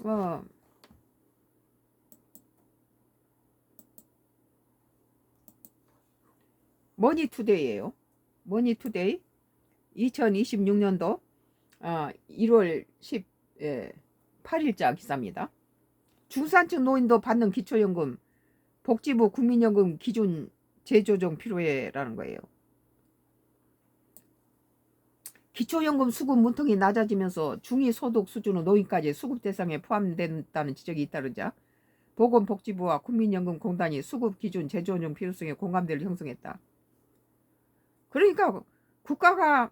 어, 머니투데이예요. 머니투데이 2026년도 1월 18일자 기사입니다. 중산층 노인도 받는 기초연금, 복지부 국민연금 기준 재조정 필요해라는 거예요. 기초연금 수급 문턱이 낮아지면서 중위소득 수준의 노인까지 수급 대상에 포함된다는 지적이 잇따르자 보건복지부와 국민연금공단이 수급 기준 재조정 필요성에 공감대를 형성했다. 그러니까 국가가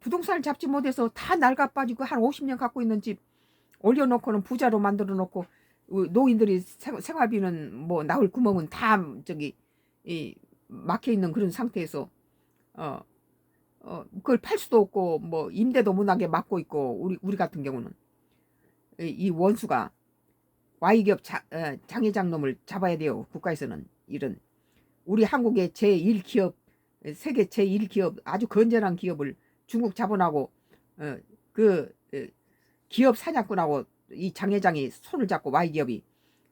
부동산을 잡지 못해서 다 낡아 빠지고 한 50년 갖고 있는 집 올려놓고는 부자로 만들어 놓고 노인들이 생활비는 뭐 나올 구멍은 다 막혀 있는 그런 상태에서 그걸 팔 수도 없고 뭐 임대도 못하게 막고 있고 우리 같은 경우는 이 원수가 Y기업 장회장 놈을 잡아야 돼요. 국가에서는 이런 우리 한국의 제1기업 세계 제1기업 아주 건전한 기업을 중국 자본하고 그 기업 사냥꾼하고 이 장회장이 손을 잡고 Y기업이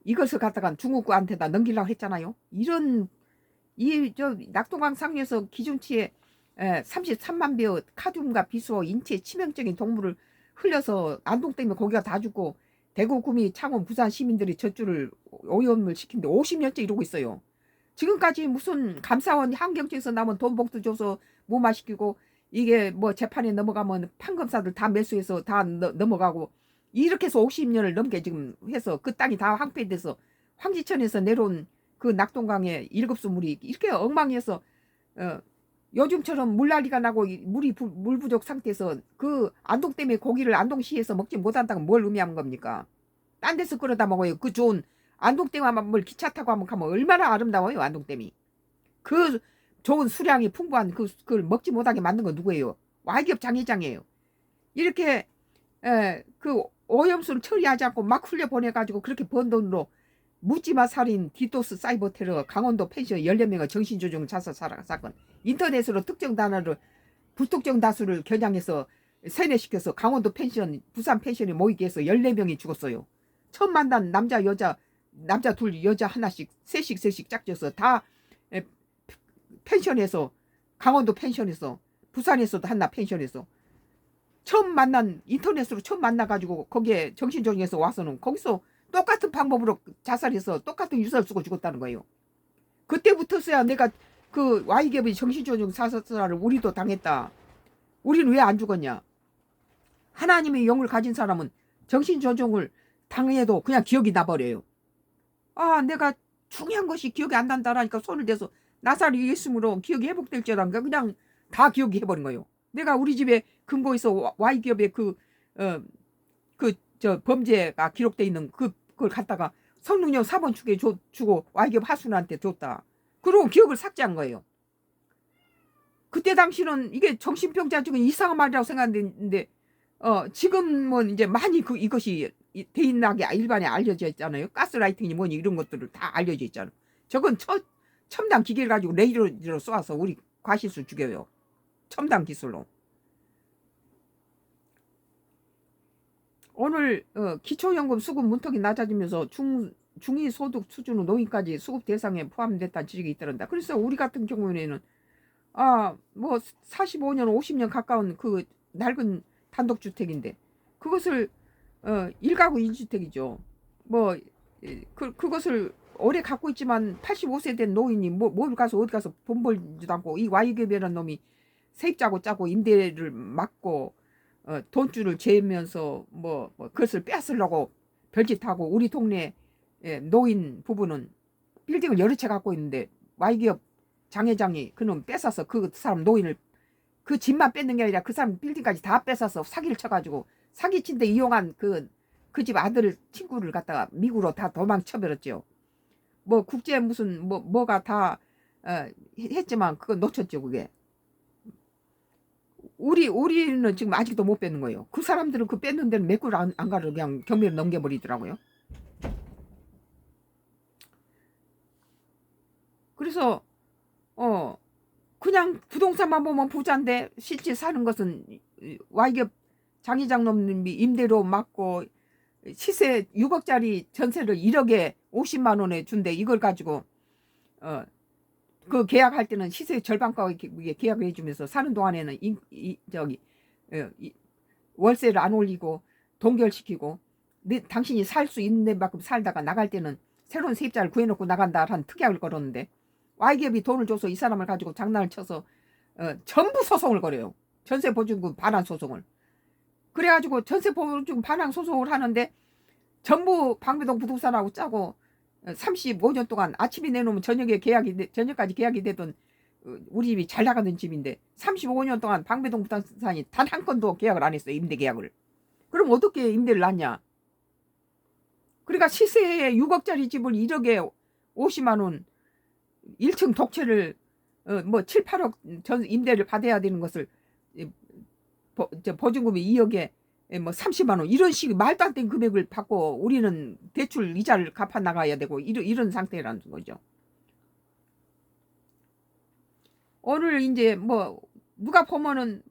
이것을 갖다가 중국한테다 넘기려고 했잖아요. 이런 이 저 낙동강 상류에서 기준치에 33만 배의 카듐과 비수어 인체에 치명적인 동물을 흘려서 안동 때문에 거기가 다 죽고 대구, 구미, 창원, 부산 시민들이 젖줄을 오염을 시킨데 50년째 이러고 있어요. 지금까지 무슨 감사원 환경청에서 나면 돈 봉투 줘서 무마시키고 이게 뭐 재판에 넘어가면 판검사들 다 매수해서 다 넘어가고 이렇게 해서 50년을 넘게 지금 해서 그 땅이 다 황폐돼서 황지천에서 내려온 그 낙동강의 일급수 물이 이렇게 엉망해서 요즘처럼 물난리가 나고 물 부족 상태에서 그 안동 때문에 고기를 안동시에서 먹지 못한다고 뭘 의미하는 겁니까? 딴 데서 끌어다 먹어요. 그 좋은 안동댐만 뭘 기차 타고 한번 가면 얼마나 아름다워요. 안동댐이. 그 좋은 수량이 풍부한 그걸 먹지 못하게 만든 건 누구예요? Y기업 장회장이에요. 이렇게 그 오염수를 처리하지 않고 막 흘려보내가지고 그렇게 번 돈으로 묻지마 살인, 디도스 사이버 테러, 강원도 펜션 14명의 정신조종 자살 사건, 인터넷으로 특정 단어를 불특정 다수를 겨냥해서 세뇌시켜서 강원도 펜션, 부산 펜션에 모이게 해서 14명이 죽었어요. 처음 만난 남자 여자, 남자 둘 여자 하나씩 셋씩 짝져서 다 펜션에서 강원도 펜션에서 부산에서도 한나 펜션에서 처음 만난 인터넷으로 처음 만나가지고 거기에 정신조정에서 와서는 거기서 똑같은 방법으로 자살해서 똑같은 유서를 쓰고 죽었다는 거예요. 그때부터서야 내가 그 Y기업의 정신조정 사살을 우리도 당했다. 우리는 왜 안 죽었냐? 하나님의 영을 가진 사람은 정신조정을 당해도 그냥 기억이 나버려요. 내가 중요한 것이 기억이 안 난다라니까 손을 대서 나사렛 예수로 기억이 회복될 줄 알았는가 그냥 다 기억이 해버린 거예요. 내가 우리 집에 금고에서 Y기업의 범죄가 기록돼 있는 그걸 갖다가 성능력 4번 축에 주고 Y기업 하순한테 줬다. 그러고 기억을 삭제한 거예요. 그때 당시는 이게 정신병자 중에 이상한 말이라고 생각했는데 지금은 이제 많이 이것이 대인하게 일반에 알려져 있잖아요. 가스라이팅이 뭐니 이런 것들을 다 알려져 있잖아요. 저건 첨단 기계를 가지고 레이저로 쏘아서 우리 과실수 죽여요. 첨단 기술로. 오늘 기초연금 수급 문턱이 낮아지면서 중위소득 수준의 노인까지 수급 대상에 포함됐다는 지적이 잇따른다. 그래서 우리 같은 경우에는 뭐 45년 50년 가까운 그 낡은 단독주택인데 그것을 1가구 1주택이죠. 뭐 그것을 오래 갖고 있지만 85세 된 노인이 뭘 가서 어디 가서 돈 벌지도 않고 이 Y기업이라는 놈이 세입자고 짜고 임대를 막고 돈줄을 재면서 그것을 뺏으려고 별짓하고 우리 동네 노인 부부는 빌딩을 여러 채 갖고 있는데 Y기업 장회장이 그놈 뺏어서 그 사람 노인을 그 집만 뺏는 게 아니라 그 사람 빌딩까지 다 뺏어서 사기를 쳐가지고 사기친데 이용한 그 집 아들 친구를 갖다가 미국으로 다 도망쳐버렸죠. 뭐 국제 무슨 뭐가 다 했지만 그거 놓쳤죠. 그게 우리는 지금 아직도 못 뺏는 거예요. 그 사람들은 그 뺏는 데는 몇 꿀 안 가려 그냥 경매를 넘겨버리더라고요. 그래서 그냥 부동산만 보면 부자인데 실제 사는 것은 Y기업 장회장 놈이 임대료 맞고 시세 6억짜리 전세를 1억에 50만 원에 준대. 이걸 가지고 그 계약할 때는 시세 절반가에 계약을 해주면서 사는 동안에는 월세를 안 올리고 동결시키고 당신이 살 수 있는 만큼 살다가 나갈 때는 새로운 세입자를 구해놓고 나간다라는 특약을 걸었는데 Y기업이 돈을 줘서 이 사람을 가지고 장난을 쳐서 전부 소송을 걸어요. 전세보증금 반환 소송을. 그래가지고 전세보증금 반환 소송을 하는데 전부 방배동 부동산하고 짜고 35년 동안 아침에 내놓으면 저녁까지 계약이 되던 우리 집이 잘 나가던 집인데 35년 동안 방배동 부동산이 단 한 건도 계약을 안 했어요. 임대 계약을. 그럼 어떻게 임대를 놨냐? 그러니까 시세에 6억짜리 집을 1억에 50만 원 1층 독채를 뭐 7, 8억 전 임대를 받아야 되는 것을 보증금이 2억에 뭐 30만 원 이런 식의 말도 안 되는 금액을 받고 우리는 대출 이자를 갚아 나가야 되고 이런 상태라는 거죠. 오늘 이제 뭐 누가 보면은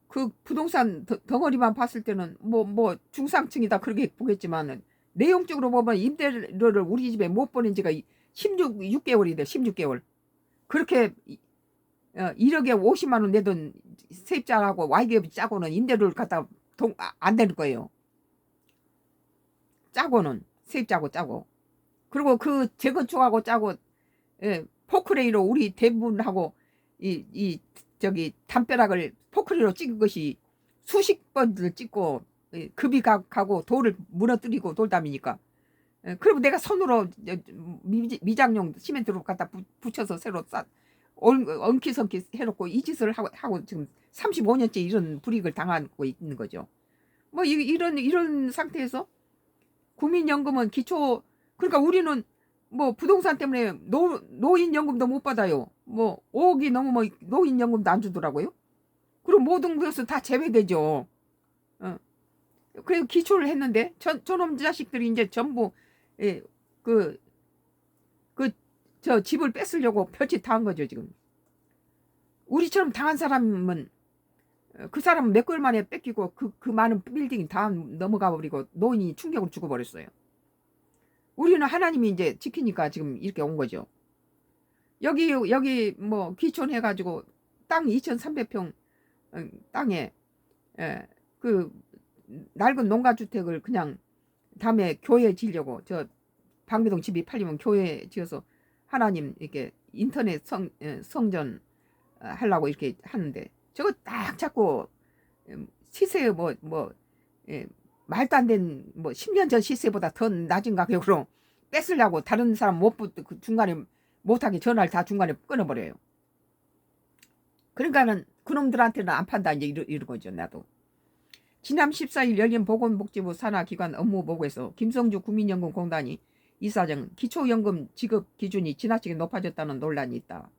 그 부동산 덩어리만 봤을 때는 뭐 중상층이다 그렇게 보겠지만은 내용적으로 보면 임대료를 우리 집에 못 보낸 지가 6개월이 돼. 16개월. 그렇게 1억에 50만 원 내던 세입자하고 Y기업이 짜고는 임대료를 갖다 안 되는 거예요. 짜고는 세입자하고 짜고. 그리고 그 재건축하고 짜고 포크레인으로 우리 대부분하고 담벼락을 포크레인으로 찍은 것이 수십 번을 찍고 급이 가고 돌을 무너뜨리고 돌담이니까. 그리고 내가 손으로 미장용 시멘트로 갖다 붙여서 새로 엉키성키 해놓고 이 짓을 하고 지금 35년째 이런 불이익을 당하고 있는 거죠. 뭐 이런 상태에서 국민연금은 그러니까 우리는 뭐 부동산 때문에 노인연금도 못 받아요. 뭐 5억이 넘으면 노인연금도 안 주더라고요. 그리고 모든 것은 다 제외되죠. 그래서 기초를 했는데 저놈 자식들이 이제 전부 저 집을 뺏으려고 벼짓 당한 거죠 지금. 우리처럼 당한 사람은 그 사람은 몇 개월 만에 뺏기고 그 많은 빌딩이 다 넘어가 버리고 노인이 충격을 죽어버렸어요. 우리는 하나님이 이제 지키니까 지금 이렇게 온 거죠. 여기 뭐 기촌해가지고 땅 2,300평 땅에 그 낡은 농가주택을 그냥 다음에 교회 지려고 저 방배동 집이 팔리면 교회 지어서 하나님 이렇게 인터넷 성전 하려고 이렇게 하는데 저거 딱 잡고 시세 말도 안 된 뭐 10년 전 시세보다 더 낮은 가격으로 뺏으려고 다른 사람 그 중간에 못하게 전화를 다 중간에 끊어버려요. 그러니까는 그놈들한테는 안 판다 이제 이런 거죠. 나도 지난 14일 열린 보건복지부 산하기관 업무보고에서 김성주 국민연금공단이 이사장 기초연금 지급 기준이 지나치게 높아졌다는 논란이 있다.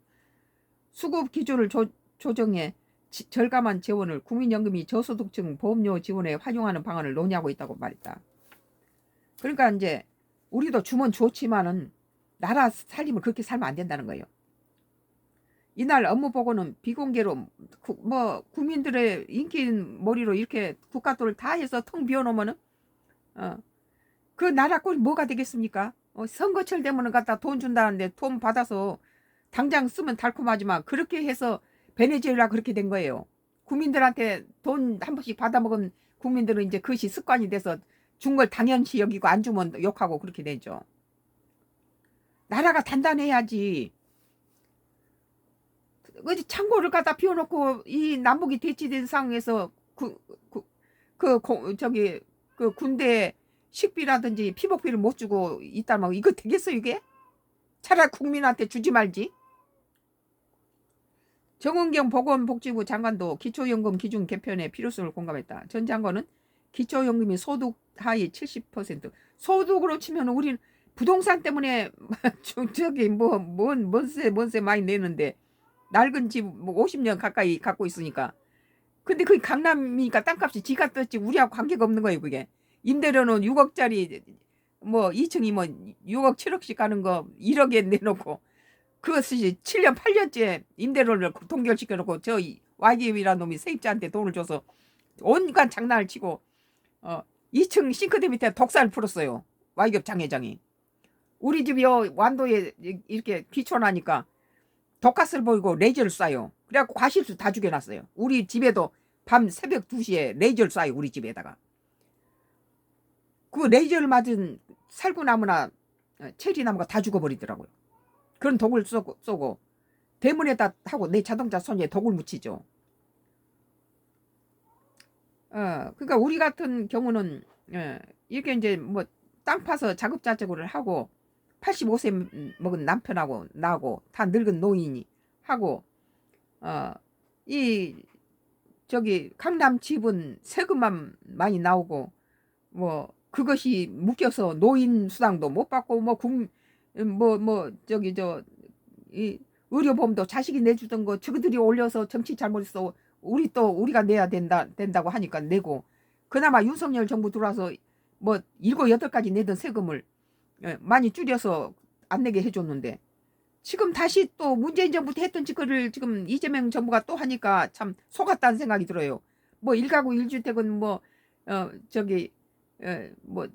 수급 기준을 조정해 절감한 재원을 국민연금이 저소득층 보험료 지원에 활용하는 방안을 논의하고 있다고 말했다. 그러니까 이제 우리도 주면 좋지만은 나라 살림을 그렇게 살면 안 된다는 거예요. 이날 업무보고는 비공개로 뭐 국민들의 인기인 머리로 이렇게 국가돈을 다 해서 텅 비워놓으면은 그 나라 꼴이 뭐가 되겠습니까? 선거철 되면은 갖다 돈 준다는데 돈 받아서 당장 쓰면 달콤하지만 그렇게 해서 베네수엘라 그렇게 된 거예요. 국민들한테 돈 한 번씩 받아먹은 국민들은 이제 그것이 습관이 돼서 준 걸 당연시 여기고 안 주면 욕하고 그렇게 되죠. 나라가 단단해야지. 어디 창고를 갖다 비워놓고 이 남북이 대치된 상황에서 그 군대 식비라든지 피복비를 못 주고 있다면 이거 되겠어 이게? 차라리 국민한테 주지 말지. 정은경 보건복지부 장관도 기초연금 기준 개편의 필요성을 공감했다. 전 장관은 기초연금이 소득 하위 70% 소득으로 치면 우리는 부동산 때문에 뭔세 많이 내는데 낡은 집 50년 가까이 갖고 있으니까. 근데 그게 강남이니까 땅값이 지가 떴지 우리하고 관계가 없는 거예요 그게. 임대료는 6억짜리 뭐 2층이면 6억 7억씩 가는 거 1억에 내놓고 그것이 7년 8년째 임대료를 동결시켜놓고 저 Y기업이라는 놈이 세입자한테 돈을 줘서 온갖 장난을 치고 2층 싱크대 밑에 독살 풀었어요. 와이겹 장회장이. 우리 집이 완도에 이렇게 귀촌하니까 독가스를 보이고 레이저를 쏴요. 그래갖고 과실수 다 죽여놨어요. 우리 집에도 밤 새벽 2시에 레이저를 쏴요. 우리 집에다가. 그 레이저를 맞은 살구나무나 체리나무가 다 죽어버리더라고요. 그런 독을 쏘고 대문에다 하고 내 자동차 손에 독을 묻히죠. 그러니까 우리 같은 경우는 이렇게 이제 뭐 땅 파서 자급자족을 하고 85세 먹은 남편하고 나하고 다 늙은 노인이 하고 이 저기 강남 집은 세금만 많이 나오고 뭐 그것이 묶여서 노인 수당도 못 받고 뭐 저기 이 의료보험도 자식이 내주던 거 저들이 올려서 정치 잘못했어 우리가 내야 된다고 하니까 내고 그나마 윤석열 정부 들어와서 뭐 7, 8가지 내던 세금을 많이 줄여서 안 내게 해줬는데 지금 다시 또 문재인 정부 했던 짓거를 지금 이재명 정부가 또 하니까 참 속았다는 생각이 들어요. 뭐 1가구 1주택은 뭐 저기 뭐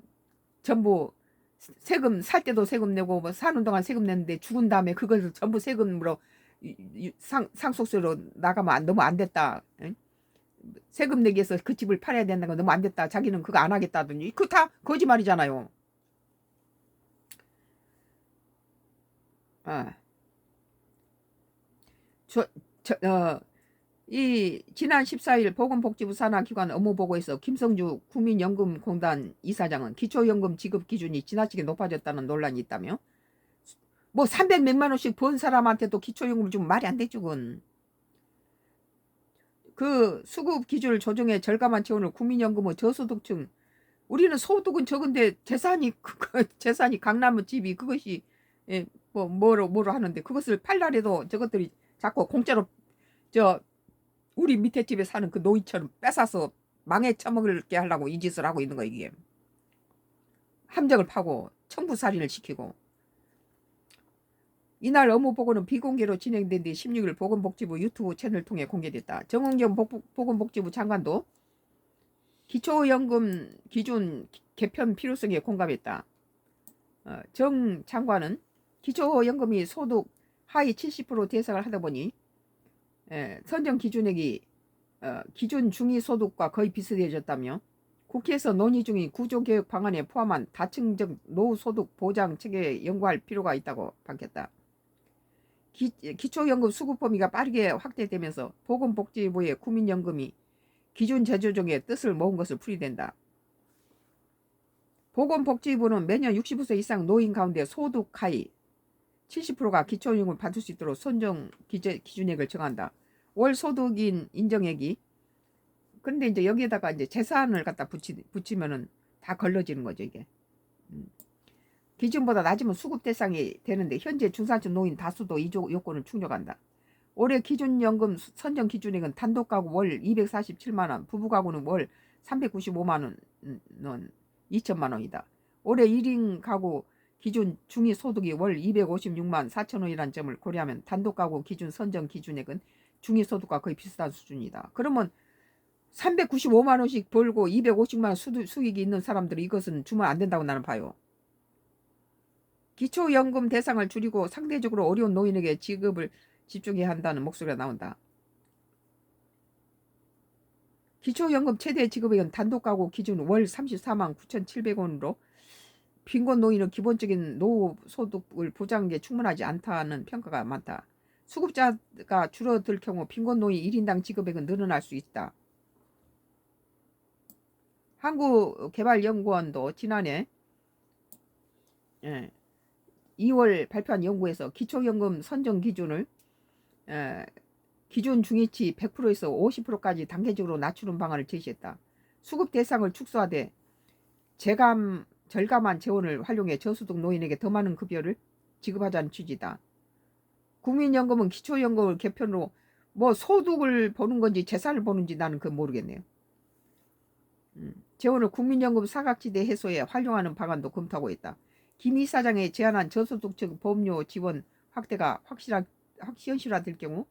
전부 세금 살 때도 세금 내고 뭐 사는 동안 세금 냈는데 죽은 다음에 그걸 전부 세금으로 상속세로 나가면 너무 안 됐다. 응? 세금 내기 위해서 그 집을 팔아야 된다는 거 너무 안 됐다. 자기는 그거 안 하겠다더니 그거 다 거짓말이잖아요. 아, 저, 이 지난 14일 보건복지부 산하기관 업무보고에서 김성주 국민연금공단 이사장은 기초연금 지급 기준이 지나치게 높아졌다는 논란이 있다며 뭐 300몇만 원씩 번 사람한테도 기초연금을 주면 말이 안 되죠. 그건. 그 수급 기준을 조정해 절감한 채원을 국민연금의 저소득층 우리는 소득은 적은데 재산이 강남의 집이 그것이 뭐 뭐로 하는데 그것을 팔라래도 저것들이 자꾸 공짜로 저 우리 밑에 집에 사는 그 노인처럼 뺏어서 망해 처먹게 하려고 이 짓을 하고 있는 거 이게. 함정을 파고 청부살인을 시키고. 이날 업무보고는 비공개로 진행된 뒤 16일 보건복지부 유튜브 채널을 통해 공개됐다. 정은경 보건복지부 장관도 기초연금 기준 개편 필요성에 공감했다. 정 장관은 기초연금이 소득 하위 70% 대상을 하다 보니 선정 기준액이 기준 중위소득과 거의 비슷해졌다며 국회에서 논의 중인 구조개혁 방안에 포함한 다층적 노후소득 보장 체계에 연구할 필요가 있다고 밝혔다. 기초연금 수급 범위가 빠르게 확대되면서 보건복지부의 국민연금이 기준 제조정의 뜻을 모은 것을 풀이된다. 보건복지부는 매년 65세 이상 노인 가운데 소득 하위 70%가 기초연금을 받을 수 있도록 선정 기준액을 정한다. 월 소득인 인정액이 그런데 이제 여기에다가 이제 재산을 갖다 붙이면은 다 걸러지는 거죠 이게. 기준보다 낮으면 수급 대상이 되는데 현재 중산층 노인 다수도 이 요건을 충족한다. 올해 기준연금 선정 기준액은 단독 가구 월 247만 원, 부부 가구는 월 395만 원, 2천만 원이다. 올해 1인 가구 기준 중위소득이 월 256만 4천 원이라는 점을 고려하면 단독 가구 기준 선정 기준액은 중위소득과 거의 비슷한 수준이다. 그러면 395만 원씩 벌고 250만 원 수익이 있는 사람들이 이것은 주면 안 된다고 나는 봐요. 기초연금 대상을 줄이고 상대적으로 어려운 노인에게 지급을 집중해야 한다는 목소리가 나온다. 기초연금 최대 지급액은 단독 가구 기준 월 34만 9,700원으로 빈곤 노인은 기본적인 노후 소득을 보장하는 게 충분하지 않다는 평가가 많다. 수급자가 줄어들 경우 빈곤 노인 1인당 지급액은 늘어날 수 있다. 한국개발연구원도 지난해 2월 발표한 연구에서 기초연금 선정 기준을 기준 중위치 100%에서 50%까지 단계적으로 낮추는 방안을 제시했다. 수급 대상을 축소하되 절감한 재원을 활용해 저소득 노인에게 더 많은 급여를 지급하자는 취지다. 국민연금은 기초연금을 개편으로 뭐 소득을 보는 건지 재산을 보는지 나는 그건 모르겠네요. 재원을 국민연금 사각지대 해소에 활용하는 방안도 검토하고 있다. 김 이사장이 제안한 저소득층 보험료 지원 확대가 현실화될 경우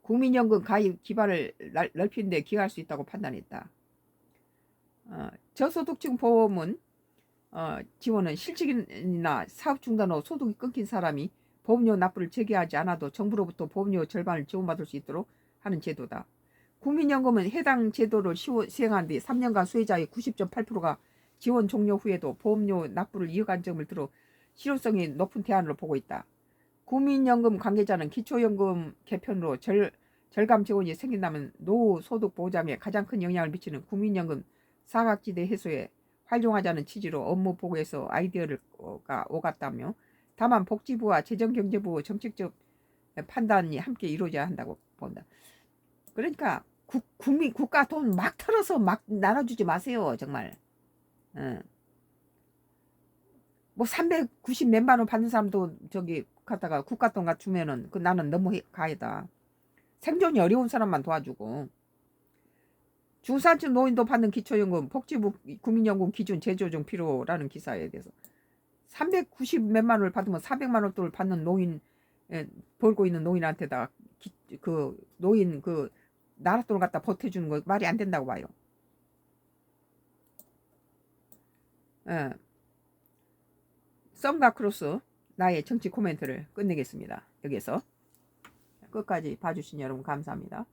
국민연금 가입 기반을 넓히는 데 기여할 수 있다고 판단했다. 저소득층 보험은 지원은 실직이나 사업 중단 후 소득이 끊긴 사람이 보험료 납부를 재개하지 않아도 정부로부터 보험료 절반을 지원받을 수 있도록 하는 제도다. 국민연금은 해당 제도를 시행한 뒤 3년간 수혜자의 90.8%가 지원 종료 후에도 보험료 납부를 이어간 점을 들어 실효성이 높은 대안으로 보고 있다. 국민연금 관계자는 기초연금 개편으로 절감 지원이 생긴다면 노후 소득 보장에 가장 큰 영향을 미치는 국민연금 사각지대 해소에 활용하자는 취지로 업무 보고에서 아이디어를 오갔다며, 다만 복지부와 재정경제부 정책적 판단이 함께 이루어져야 한다고 본다. 그러니까 국가 돈 막 털어서 막 나눠주지 마세요, 정말. 뭐 390 몇만 원 받는 사람도 저기 갖다가 국가 돈 주면은 그 나는 너무 가해다. 생존이 어려운 사람만 도와주고. 중산층 노인도 받는 기초연금, 복지부 국민연금 기준 재조정 필요라는 기사에 대해서 390 몇만 원을 받으면 400만 원 돈을 받는 노인, 벌고 있는 노인한테다가 그 노인 그 나라 돈을 갖다 보태주는 거 말이 안 된다고 봐요. 썸과 크로스 나의 정치 코멘트를 끝내겠습니다. 여기서 끝까지 봐주신 여러분 감사합니다.